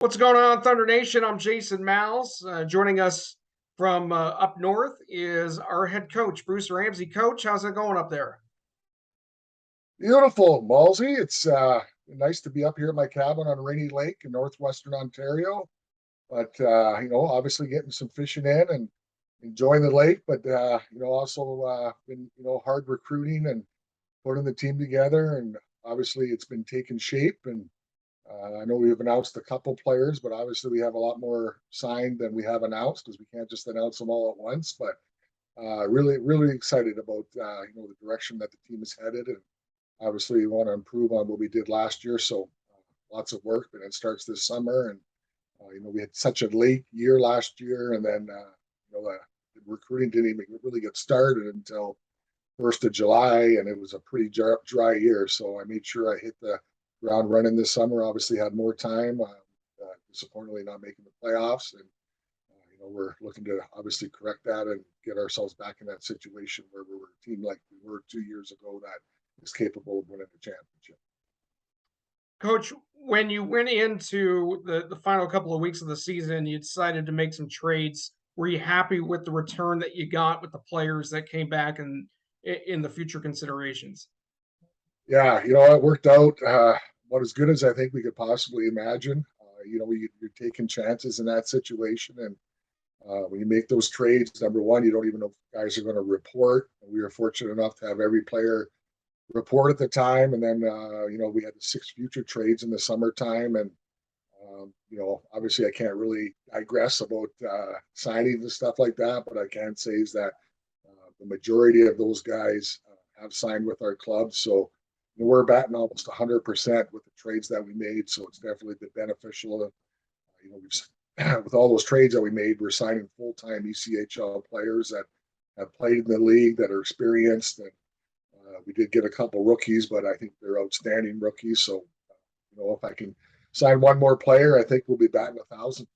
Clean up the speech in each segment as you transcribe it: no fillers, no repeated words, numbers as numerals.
What's going on, Thunder Nation? I'm Jason Miles. Joining us from up north is our head coach, Bruce Ramsay. Coach, how's it going up there? Beautiful, Malsey. It's nice to be up here at my cabin on Rainy Lake in northwestern Ontario. But obviously getting some fishing in and enjoying the lake. But also been hard recruiting and putting the team together. And obviously it's been taking shape. And I know we've announced a couple players, but obviously we have a lot more signed than we have announced because we can't just announce them all at once. But really excited about the direction that the team is headed. And obviously, we want to improve on what we did last year. So lots of work, but it starts this summer. And we had such a late year last year, and then the recruiting didn't even really get started until 1st of July, and it was a pretty dry year. So I made sure I hit the ground running this summer. Obviously, had more time. Disappointingly, not making the playoffs, and we're looking to obviously correct that and get ourselves back in that situation where we were a team like we were 2 years ago that is capable of winning the championship. Coach, when you went into the final couple of weeks of the season, you decided to make some trades. Were you happy with the return that you got with the players that came back and in the future considerations? Yeah, it worked out about as good as I think we could possibly imagine. You're taking chances in that situation, and when you make those trades, number one, you don't even know if guys are going to report. We were fortunate enough to have every player report at the time, and then we had the 6 future trades in the summertime, and obviously I can't really digress about signings and stuff like that, but I can say is that the majority of those guys have signed with our club, so we're batting almost 100% with the trades that we made, so it's definitely been beneficial. With all those trades that we made, we're signing full-time ECHL players that have played in the league, that are experienced, and we did get a couple rookies, but I think they're outstanding rookies. So, if I can sign one more player, I think we'll be batting 1,000.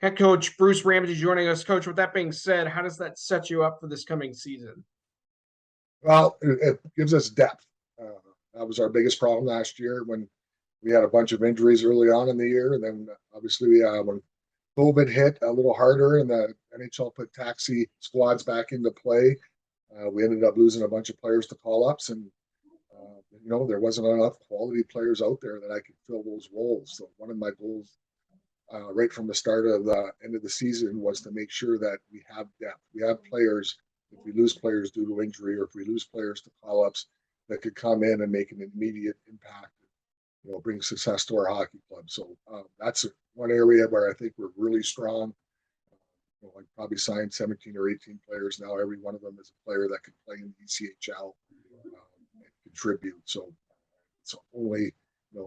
Head coach Bruce Ramsay joining us. Coach, with that being said, how does that set you up for this coming season? Well, it gives us depth. That was our biggest problem last year when we had a bunch of injuries early on in the year. And then obviously when COVID hit a little harder and the NHL put taxi squads back into play, we ended up losing a bunch of players to call-ups, and there wasn't enough quality players out there that I could fill those roles. So one of my goals right from the start of the end of the season was to make sure that we have depth. We have players. If we lose players due to injury, or if we lose players to call-ups, that could come in and make an immediate impact, bring success to our hockey club. So that's one area where I think we're really strong. I probably signed 17 or 18 players now. Every one of them is a player that can play in the ECHL and contribute. So it's only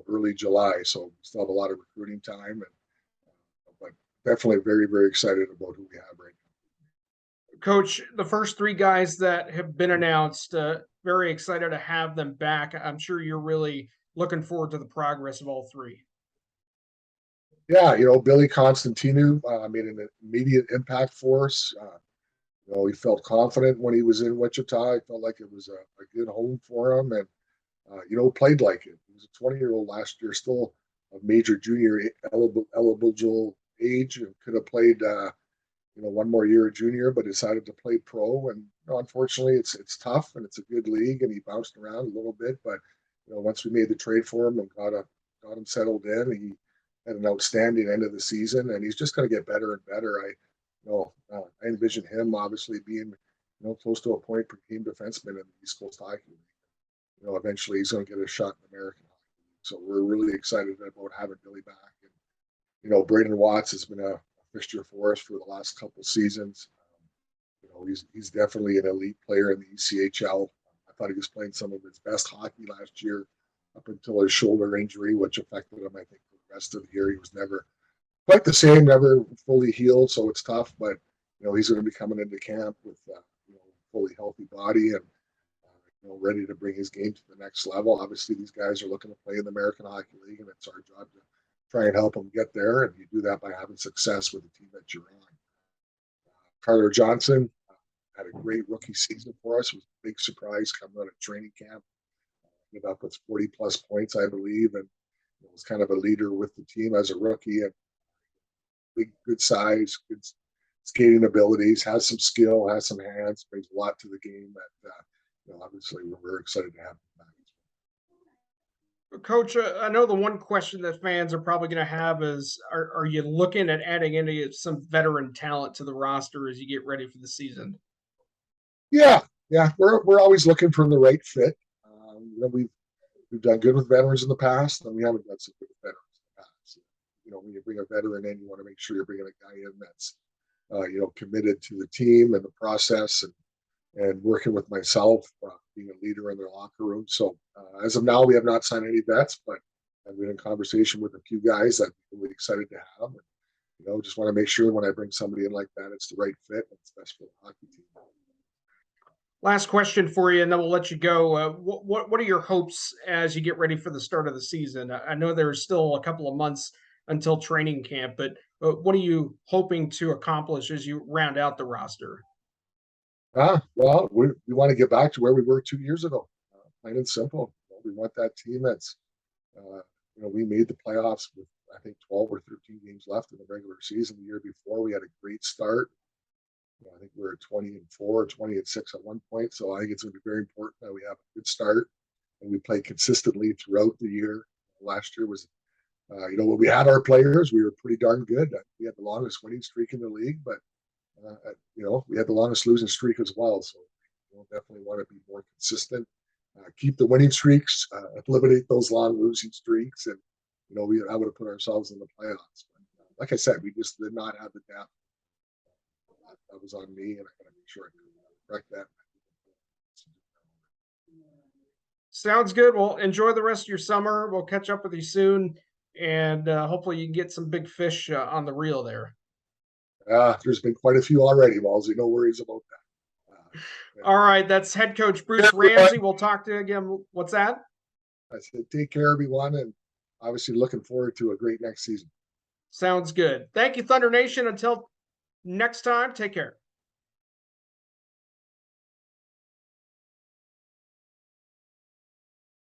early July, so we still have a lot of recruiting time, but definitely very excited about who we have right now. Coach, the first three guys that have been announced, very excited to have them back. I'm sure you're really looking forward to the progress of all three. Yeah, Billy Constantinu made an immediate impact for us. He felt confident when he was in Wichita. He felt like it was a good home for him, and played like it. He was a 20-year-old last year, still a major junior eligible age, and could have played one more year of junior, but decided to play pro. And unfortunately, it's tough, and it's a good league, and he bounced around a little bit. But once we made the trade for him and got him settled in, he had an outstanding end of the season, and he's just going to get better and better. I envision him obviously being close to a point per game defenseman in the East Coast Hockey League. Eventually he's going to get a shot in the American Hockey League. So we're really excited about having Billy back. And Braden Watts has been a fixture for us for the last couple of seasons. He's definitely an elite player in the ECHL. I thought he was playing some of his best hockey last year up until his shoulder injury, which affected him, I think, for the rest of the year. He was never quite the same, never fully healed, so it's tough. But he's going to be coming into camp with fully healthy body and ready to bring his game to the next level. Obviously, these guys are looking to play in the American Hockey League, and it's our job to try and help them get there. And you do that by having success with the team that you're on. Carter Johnson had a great rookie season for us. It was a big surprise coming out of training camp. Ended up with 40-plus points, I believe, and was kind of a leader with the team as a rookie. And big, good size, good skating abilities, has some skill, has some hands, brings a lot to the game. That obviously we're very excited to have him back. Coach, I know the one question that fans are probably going to have is, are you looking at adding any some veteran talent to the roster as you get ready for the season? Yeah, yeah, we're always looking for the right fit. We've done good with veterans in the past, and we haven't done so good with veterans in the past. When you bring a veteran in, you want to make sure you're bringing a guy in that's committed to the team and the process, and working with myself, being a leader in their locker room. So as of now, we have not signed any vets, but I've been in conversation with a few guys that I'm really excited to have. And, just want to make sure when I bring somebody in like that, it's the right fit and it's best for the hockey team. Last question for you, and then we'll let you go. What are your hopes as you get ready for the start of the season? I know there's still a couple of months until training camp, but what are you hoping to accomplish as you round out the roster? Well, we want to get back to where we were 2 years ago, plain and simple. We want that team that's, we made the playoffs with, I think, 12 or 13 games left in the regular season. The year before, we had a great start. I think we were 20-4, 20-6 at one point. So I think it's going to be very important that we have a good start and we play consistently throughout the year. Last year was, when we had our players, we were pretty darn good. We had the longest winning streak in the league, but we had the longest losing streak as well. So definitely want to be more consistent, keep the winning streaks, eliminate those long losing streaks, and we I would have put ourselves in the playoffs. But, like I said, we just did not have the depth. That was on me, and I got to make sure I correct that. Sounds good. Well, enjoy the rest of your summer. We'll catch up with you soon, and hopefully you can get some big fish on the reel there. There's been quite a few already, Walsey. No worries about that. All right, that's head coach Bruce Ramsay. We'll talk to you again. What's that? I said, take care, everyone, and obviously looking forward to a great next season. Sounds good. Thank you, Thunder Nation. Until next time, take care.